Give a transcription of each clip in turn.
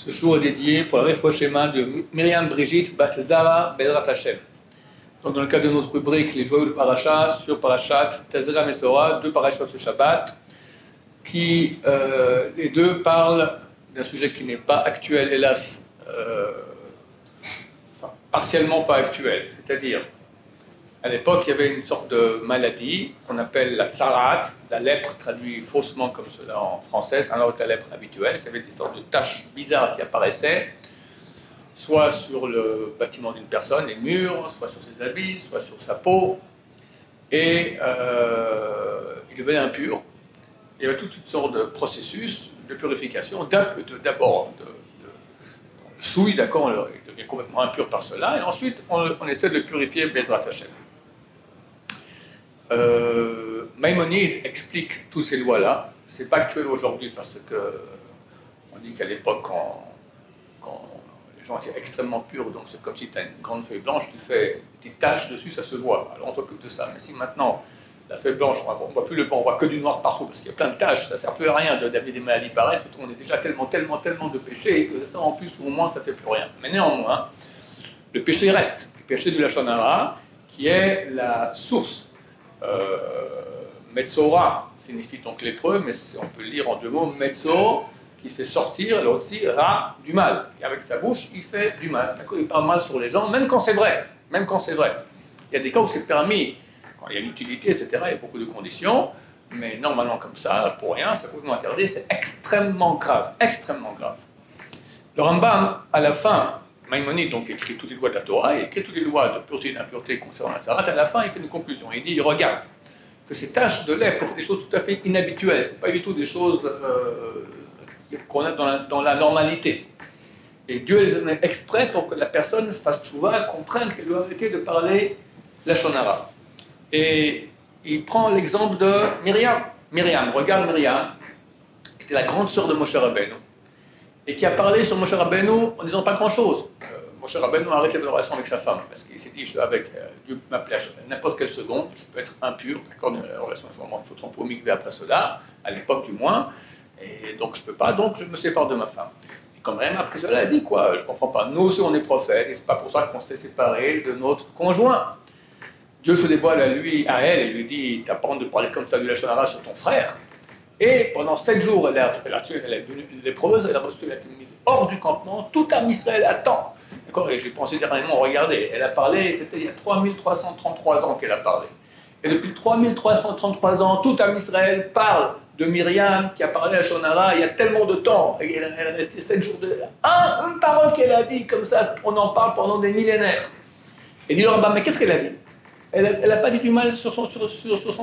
Ce jour est dédié pour le Refoua Shema de Myriam Brigitte Bat Zara Bezrat Hashem. Donc dans le cadre de notre rubrique Les Joyaux de Paracha, sur Parachat Tazra Mesorah, deux parachats ce Shabbat, qui les deux parlent d'un sujet qui n'est pas actuel, hélas, partiellement pas actuel, c'est-à-dire à l'époque, il y avait une sorte de maladie qu'on appelle la tsarat, la lèpre, traduit faussement comme cela en français, alors que la lèpre habituelle, ça avait des sortes de taches bizarres qui apparaissaient, soit sur le bâtiment d'une personne, les murs, soit sur ses habits, soit sur sa peau, et il devenait impur. Il y avait toutes sortes de processus de purification, d'abord de souille, d'accord, il devient complètement impur par cela, et ensuite on essaie de le purifier Bezrat Hashem. Maïmonide explique toutes ces lois-là. C'est pas actuel aujourd'hui parce que on dit qu'à l'époque, quand les gens étaient extrêmement purs, donc c'est comme si tu as une grande feuille blanche, tu fais des taches dessus, ça se voit. Alors on s'occupe de ça. Mais si maintenant la feuille blanche, on voit plus le blanc, on voit que du noir partout parce qu'il y a plein de taches, ça sert plus à rien d'amener des maladies pareilles. Surtout on est déjà tellement de péchés que ça en plus au moins ça fait plus rien. Mais néanmoins, le péché reste. Le péché du Lachon Hara, qui est la source. Metzora signifie donc lépreux, mais on peut le lire en deux mots, Metzo, qui fait sortir, l'autre aussi, Ra, du mal. Et avec sa bouche, il fait du mal. Il parle mal sur les gens, même quand c'est vrai. Même quand c'est vrai. Il y a des cas où c'est permis, quand il y a une utilité, etc., il y a beaucoup de conditions, mais normalement comme ça, pour rien, c'est complètement interdit, c'est extrêmement grave, extrêmement grave. Le Rambam, à la fin, Maïmonide donc écrit toutes les lois de la Torah, il écrit toutes les lois de pureté et d'impureté concernant la Tzarat. À la fin, il fait une conclusion. Il dit, il regarde que ces taches de lèpre sont des choses tout à fait inhabituelles. Ce n'est pas du tout des choses qu'on a dans la normalité. Et Dieu les a mis exprès pour que la personne fasse tchouva, comprenne qu'elle doit arrêter de parler Lachon Hara. Et il prend l'exemple de Myriam. Regarde Myriam, qui était la grande sœur de Moshe Rabbeinu, et qui a parlé sur Moshe Rabbeinu en disant pas grand-chose. Moshe Rabbeinu a arrêté la relation avec sa femme, parce qu'il s'est dit, je suis avec Dieu m'appelle à n'importe quelle seconde, je peux être impur, d'accord, la relation il faut tromper au mikvé après cela, à l'époque du moins, et donc je peux pas, donc je me sépare de ma femme. Et quand même, après cela, elle dit quoi, je comprends pas, nous aussi on est prophètes, et c'est pas pour ça qu'on s'est séparés de notre conjoint. Dieu se dévoile à elle, et lui dit, t'as pas honte de parler comme ça du Lachon Hara sur ton frère. Et pendant 7 jours, elle est venue lépreuse, elle a été mise hors du campement, tout Am Israël attend. D'accord. Et j'ai pensé dernièrement, regardez, elle a parlé, c'était il y a 3333 ans qu'elle a parlé. Et depuis 3333 ans, tout Am Israël parle de Myriam qui a parlé à Lachon Hara il y a tellement de temps. Et elle est restée 7 jours de... Une parole qu'elle a dit, comme ça, on en parle pendant des millénaires. Et dit le Rambam, mais qu'est-ce qu'elle a dit? Elle n'a pas dit du mal sur son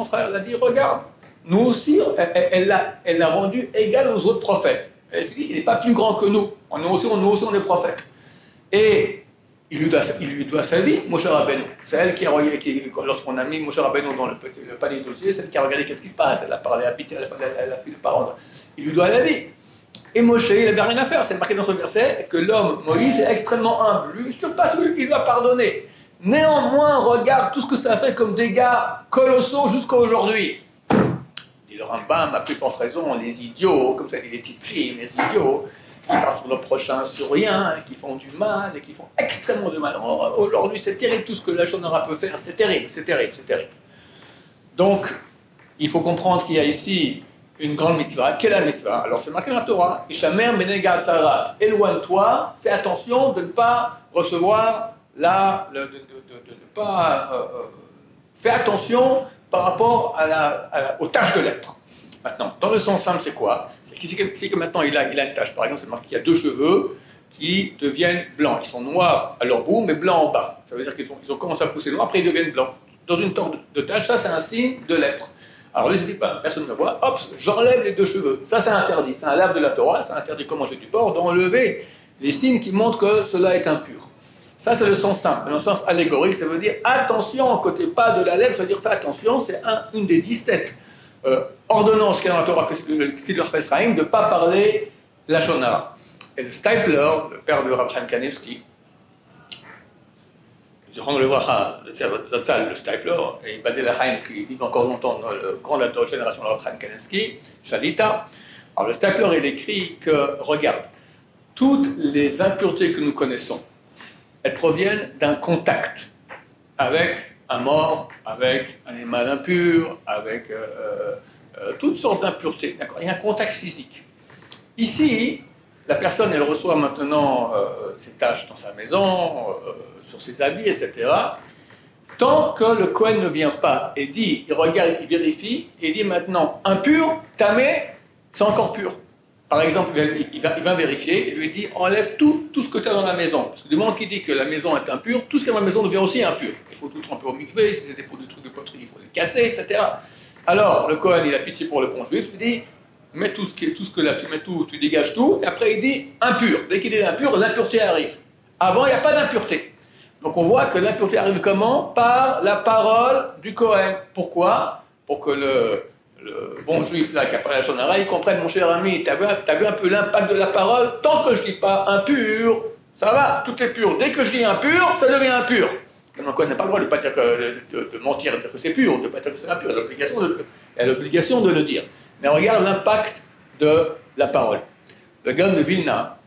frère, elle a dit, regarde. Nous aussi, elle l'a rendu égal aux autres prophètes. Elle s'est dit, il n'est pas plus grand que nous. Nous aussi, on est prophètes. Et il lui doit sa vie, Moshe Rabbeinu. C'est elle qui a regardé, lorsqu'on a mis Moshe Rabbeinu dans le panier d'osier, c'est elle qui a regardé qu'est-ce qui se passe. Elle a parlé à Pitié, elle a fait de parole. Il lui doit la vie. Et Moshe, il n'avait rien à faire. C'est marqué dans ce verset que l'homme, Moïse, est extrêmement humble. Lui, surpasse lui, il lui a pardonné. Néanmoins, regarde tout ce que ça a fait comme dégâts colossaux jusqu'à aujourd'hui. Et le Rambam a plus forte raison, les idiots, comme ça dit les tipchim, les idiots, qui parlent sur le prochain sur rien, qui font du mal, et qui font extrêmement de mal. Aujourd'hui, c'est terrible tout ce que la Lachon Hara peut faire, c'est terrible. Donc, il faut comprendre qu'il y a ici une grande mitzvah. Quelle est la mitzvah? Alors, c'est marqué dans la Torah, Ishamer Benegad Sarat, éloigne-toi, fais attention de ne pas recevoir fais attention par rapport aux taches de lèpre. Maintenant, dans le sens simple, c'est quoi? C'est que maintenant il a une tache, par exemple, c'est marqué qu'il y a 2 cheveux qui deviennent blancs. Ils sont noirs à leur bout, mais blancs en bas. Ça veut dire qu'ils ont commencé à pousser noirs, après ils deviennent blancs. Dans une sorte de tache, ça c'est un signe de lèpre. Alors lui, il se dit, personne ne me voit, hop, j'enlève les 2 cheveux. Ça c'est interdit, c'est un lave de la Torah, c'est interdit comme manger du porc, d'enlever les signes qui montrent que cela est impur. Ça, c'est le sens simple. Dans le sens allégorique, ça veut dire attention, côté pas de la lèvre, ça veut dire fais attention, c'est une des 17 ordonnances qu'il y a dans la Torah, que c'est leur fait Sraïm, de ne pas parler Lachon Hara. Et le Stipler, le père de Rabbi Chaim Kanevsky, le Stipler, et Badel Haim, qui vivent encore longtemps dans la grande génération de Rabbi Chaim Kanevsky, Shalita. Alors le Stipler, il écrit que, regarde, toutes les impuretés que nous connaissons, elles proviennent d'un contact avec un mort, avec un animal impur, avec toutes sortes d'impuretés. Il y a un contact physique. Ici, la personne, elle reçoit maintenant ses tâches dans sa maison, sur ses habits, etc. Tant que le Kohen ne vient pas et dit, il regarde, il vérifie, et dit maintenant, impur, tamé, c'est encore pur. Par exemple, il va vérifier, il lui dit, enlève tout ce que tu as dans la maison. Parce que du moment qu'il dit que la maison est impure, tout ce qui est dans la maison devient aussi impur. Il faut tout tremper au mikvé, si c'est des pots de trucs de poterie, il faut les casser, etc. Alors, le Kohen, il a pitié pour le bon juif, il dit, mets tout ce que là, tu mets tout, tu dégages tout, et après il dit impur. Dès qu'il dit impur, l'impureté arrive. Avant, il n'y a pas d'impureté. Donc on voit que l'impureté arrive comment? Par la parole du Kohen. Pourquoi? Pour que le bon juif là qui a parlé à la Shonara, il comprenne, mon cher ami, tu as vu un peu l'impact de la parole? Tant que je ne dis pas impur, ça va, tout est pur. Dès que je dis impur, ça devient impur. Le Kohen n'a pas le droit de pas dire de mentir, de dire que c'est pur, de ne pas dire que c'est impur. Il a l'obligation de le dire. Mais regarde l'impact de la parole. Le Gaon de Vilna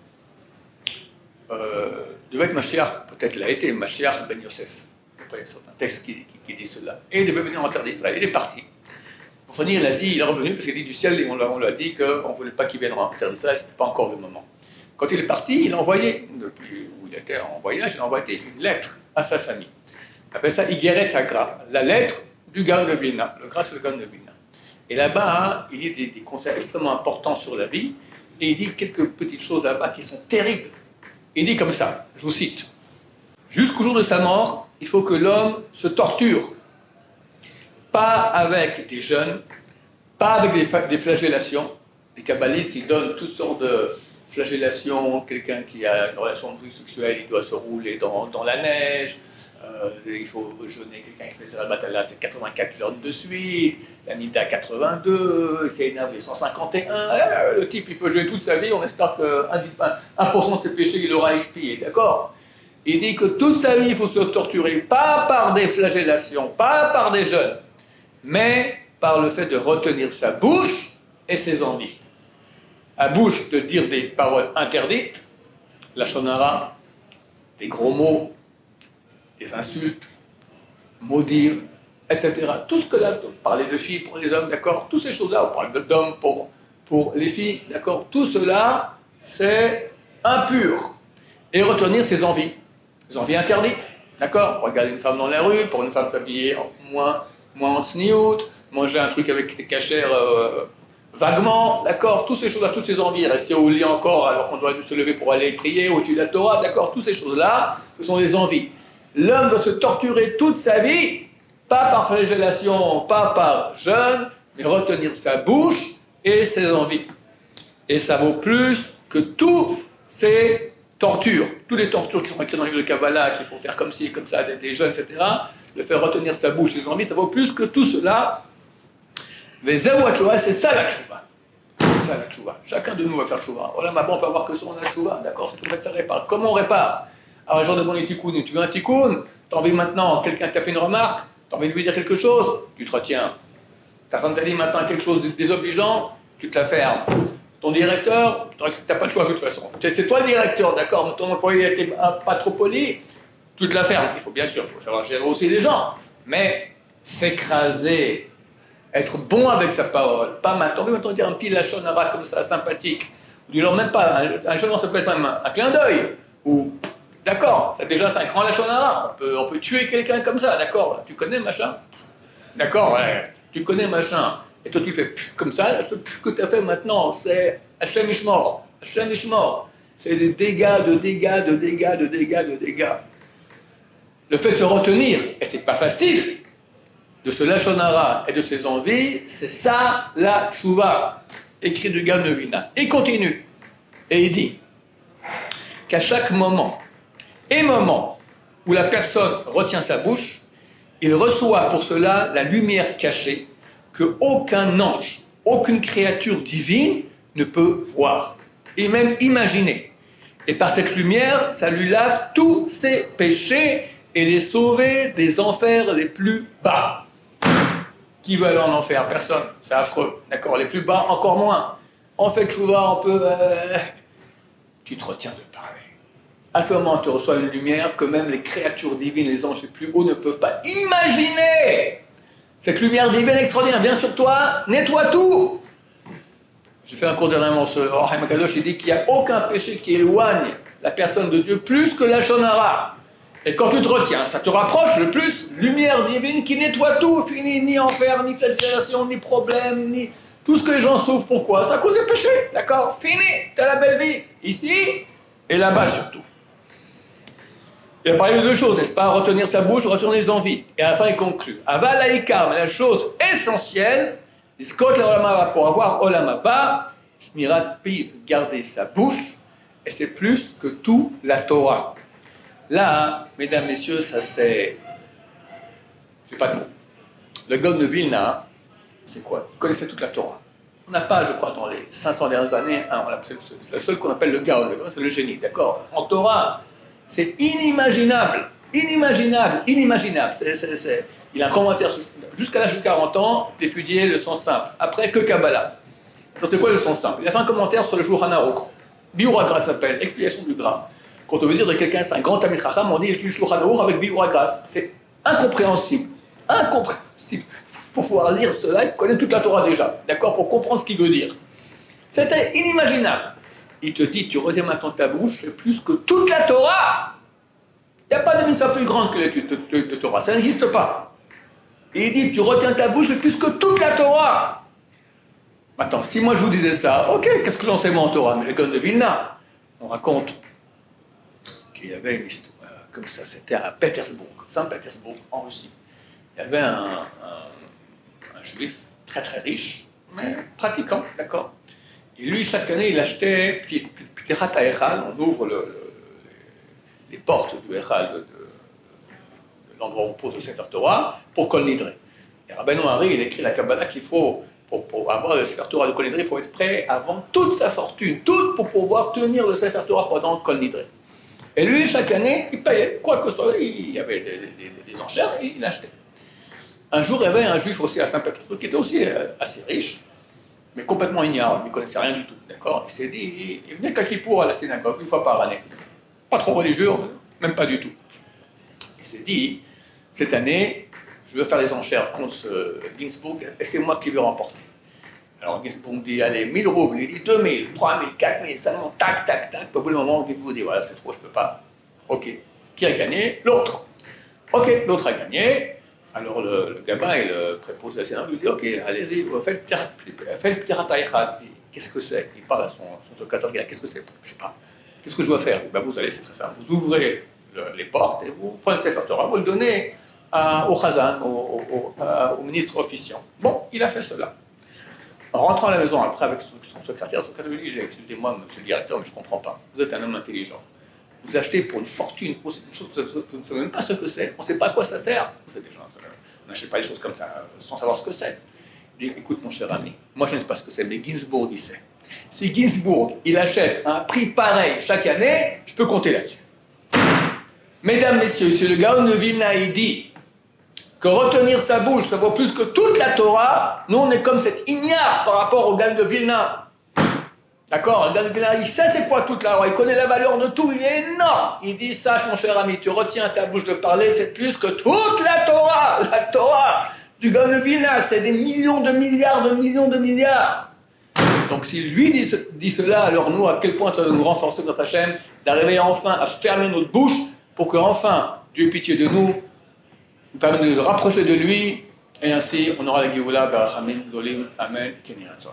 devait être Mashiach, peut-être l'a été, Mashiach ben Yosef. C'est un texte qui dit cela. Et il devait venir en terre d'Israël. Il est parti. Pour finir, il est revenu parce qu'il dit du ciel, et on lui a dit qu'on ne voulait pas qu'il vienne en terre d'Israël, ce n'était pas encore le moment. Quand il est parti, il a envoyé, depuis où il était en voyage, il a envoyé une lettre à sa famille. Il appelle ça Igeret Agra, la lettre du Gaon de Vilna. Le Gra, c'est le Gaon de Vilna. Et là-bas, il dit des conseils extrêmement importants sur la vie, et il dit quelques petites choses là-bas qui sont terribles. Il dit comme ça, je vous cite, « Jusqu'au jour de sa mort, il faut que l'homme se torture, pas avec des jeûnes, pas avec des flagellations. Les kabbalistes, ils donnent toutes sortes de flagellations. Quelqu'un qui a une relation sexuelle, il doit se rouler dans la neige. Il faut jeûner, quelqu'un qui fait la batalla, c'est 84 jeûnes de suite, la Nida 82, il s'est énervé 151, le type il peut jeûner toute sa vie, on espère que 1% de ses péchés il aura expié, d'accord? Il dit que toute sa vie il faut se torturer, pas par des flagellations, pas par des jeûnes, mais par le fait de retenir sa bouche et ses envies. À bouche de dire des paroles interdites, la shonara, des gros mots, des insultes, maudire, etc. Tout ce que là, parler de filles pour les hommes, d'accord, toutes ces choses-là, on parle d'hommes pour les filles, d'accord, tout cela, c'est impur. Et retenir ses envies interdites, d'accord. Regarder une femme dans la rue, pour une femme s'habiller moins en tsniout, manger un truc avec ses cachères vaguement, d'accord, toutes ces choses-là, toutes ces envies, rester au lit encore alors qu'on doit se lever pour aller prier ou étudier la Torah, d'accord, toutes ces choses-là, ce sont des envies. L'homme doit se torturer toute sa vie, pas par flagellation, pas par jeûne, mais retenir sa bouche et ses envies. Et ça vaut plus que toutes ces tortures, toutes les tortures qui sont écrites dans le livre de Kabbalah, qu'il faut faire comme ci, comme ça, des jeûnes, etc. Le faire retenir sa bouche et ses envies, ça vaut plus que tout cela. Mais Zawatchouva, c'est ça la tchouva. C'est ça la tchouva. Chacun de nous va faire tchouva. Voilà, ma on peut avoir que son tchouva, d'accord, c'est comme ça que ça répare. Comment on répare? Alors, un jour de mon tikkun, tu veux un tikkun, tu as envie maintenant, quelqu'un t'a fait une remarque, tu as envie de lui dire quelque chose, tu te retiens. Ta femme t'a dit maintenant quelque chose de désobligeant, tu te la fermes. Ton directeur, tu n'as pas le choix de toute façon. C'est toi le directeur, d'accord, mais ton employé n'était pas trop poli, tu te la fermes. Il faut bien sûr, il faut savoir gérer aussi les gens, mais s'écraser, être bon avec sa parole, pas maintenant. On peut dire un petit lachonara comme ça, sympathique, ou du genre même pas, un jeune, ça peut être même un clin d'œil, ou d'accord, c'est déjà un grand lachonara, on peut tuer quelqu'un comme ça, d'accord, tu connais machin? D'accord, ouais, tu connais machin, et toi tu fais comme ça, ce que tu as fait maintenant, c'est Hashem Ishmor, Hashem Ishmor, c'est des dégâts, de dégâts, de dégâts, de dégâts, de dégâts. Le fait de se retenir, et c'est pas facile, de ce lachonara et de ses envies, c'est ça la tchouva, écrit du Gaon de Vilna. Il continue, et il dit qu'à chaque moment où la personne retient sa bouche, il reçoit pour cela la lumière cachée que aucun ange, aucune créature divine ne peut voir, et même imaginer. Et par cette lumière, ça lui lave tous ses péchés et les sauver des enfers les plus bas. Qui veut aller en enfer? Personne, c'est affreux, d'accord. Les plus bas, encore moins. En fait, tchouva, on peut... tu te retiens de parler. À ce moment, tu reçois une lumière que même les créatures divines, les anges les plus hauts ne peuvent pas imaginer. Cette lumière divine extraordinaire vient sur toi, nettoie tout. J'ai fait un cours dernièrement sur Haïm Akadosh, il dit qu'il n'y a aucun péché qui éloigne la personne de Dieu plus que la shonara. Et quand tu te retiens, ça te rapproche le plus, lumière divine qui nettoie tout, fini, ni enfer, ni flagellation, ni problème, ni tout ce que les gens souffrent. Pourquoi? C'est à cause des péchés, d'accord? Fini, t'as la belle vie, ici et là-bas surtout. Il a parlé de deux choses, n'est-ce pas? Retenir sa bouche, retenir les envies. Et à la fin, il conclut. Aval haïkar, mais la chose essentielle, pour avoir olam haba, shmirat piv, garder sa bouche, et c'est plus que tout la Torah. Là, mesdames, messieurs, ça c'est... J'ai pas de mots. Le Gaon de Vilna, c'est quoi? Il connaissait toute la Torah. On n'a pas, je crois, dans les 500 dernières années, c'est le seul qu'on appelle le Gaon. Le Gaon, c'est le génie, d'accord? En Torah, c'est inimaginable. Inimaginable, inimaginable. Il a un commentaire jusqu'à l'âge de 40 ans, d'étudier le sens simple. Après, que Kabbalah. Donc, c'est quoi le sens simple? Il a fait un commentaire sur le Shulchan Aruch. Biur HaGras s'appelle, explication du gras. Quand on veut dire de quelqu'un, c'est un grand Talmid Chacham, on dit qu'il Shulchan Aruch avec Biur HaGras. C'est incompréhensible. Incompréhensible. Pour pouvoir lire cela, il faut connaître toute la Torah déjà. D'accord? Pour comprendre ce qu'il veut dire. C'était inimaginable. Il te dit, tu retiens maintenant ta bouche, c'est plus que toute la Torah. Il n'y a pas de mitzvah plus grande que l'étude de Torah, ça n'existe pas. Et il dit, tu retiens ta bouche, c'est plus que toute la Torah. Maintenant, si moi je vous disais ça, ok, qu'est-ce que j'en sais moi en Torah? Mais le Gaon de Vilna, on raconte qu'il y avait une histoire, comme ça, c'était à Pétersbourg, Saint-Pétersbourg, en Russie. Il y avait un juif très très riche, mais pratiquant, d'accord? Et lui, chaque année, il achetait Ptirat HaEchal, on ouvre les portes du Echal, de l'endroit où on pose le Sefer Torah, pour Kol Nidre. Et Rabbeinu Hari, il écrit la Kabbalah qu'il faut, pour avoir le Sefer Torah de Kol Nidre, il faut être prêt à vendre toute sa fortune, toute pour pouvoir tenir le Sefer Torah pendant Kol Nidre. Et lui, chaque année, il payait, quoi que ce soit, il y avait des enchères, et il achetait. Un jour, il y avait un juif aussi à Saint-Pétersbourg qui était aussi assez riche, mais complètement ignare, il ne connaissait rien du tout, d'accord? Il s'est dit, il venait qu'à Kippour à la synagogue, une fois par année. Pas trop religieux, même pas du tout. Il s'est dit, cette année, je veux faire les enchères contre Ginsburg, et c'est moi qui vais remporter. Alors Ginsburg dit, allez, 1000 roubles, il dit 2000, 3000, 4000, ça monte, tac, tac, tac. Au bout d'un moment, Ginsburg dit, voilà, c'est trop, je peux pas. Ok. Qui a gagné? L'autre. Ok, l'autre a gagné. Alors le gamin et le préposé de la synagogue lui dit, ok, allez-y, faites le Ptirat HaEchal. Qu'est-ce que c'est? Il parle à son secrétaire, qu'est-ce que c'est? Je sais pas. Qu'est-ce que je dois faire? Ben vous allez, c'est très simple, vous ouvrez les portes et vous prenez le Sefer Torah, vous le donnez au Chazan, au ministre officiant. Bon, il a fait cela. En rentrant à la maison après avec son secrétaire lui dit, excusez-moi, monsieur le directeur, mais je ne comprends pas. Vous êtes un homme intelligent. Vous achetez pour une fortune, pour une chose, vous ne savez même pas ce que c'est, on ne sait pas à quoi ça sert. Vous savez, on n'achète pas les choses comme ça sans savoir ce que c'est. Il dit, écoute mon cher ami, moi je ne sais pas ce que c'est, mais Ginsburg il sait. Si Ginsburg, il achète un prix pareil chaque année, je peux compter là-dessus. Mesdames, messieurs, si le Gaon de Vilna, il dit que retenir sa bouche, ça vaut plus que toute la Torah, nous on est comme cet ignare par rapport au Gaon de Vilna. D'accord? Le Gaon de Vilna, il sait c'est quoi toute la Torah, il connaît la valeur de tout, il est énorme. Il dit, sache mon cher ami, tu retiens ta bouche de parler, c'est plus que toute la Torah. La Torah du Gaon de Vilna, c'est des millions de milliards de millions de milliards. Donc s'il lui dit cela, alors nous, à quel point ça va nous renforcer notre Hachem, d'arriver enfin à fermer notre bouche pour qu'enfin, Dieu ait pitié de nous permette de nous rapprocher de lui, et ainsi on aura la Géoula, Barachamim, Dolim, Amen, Keniratzon.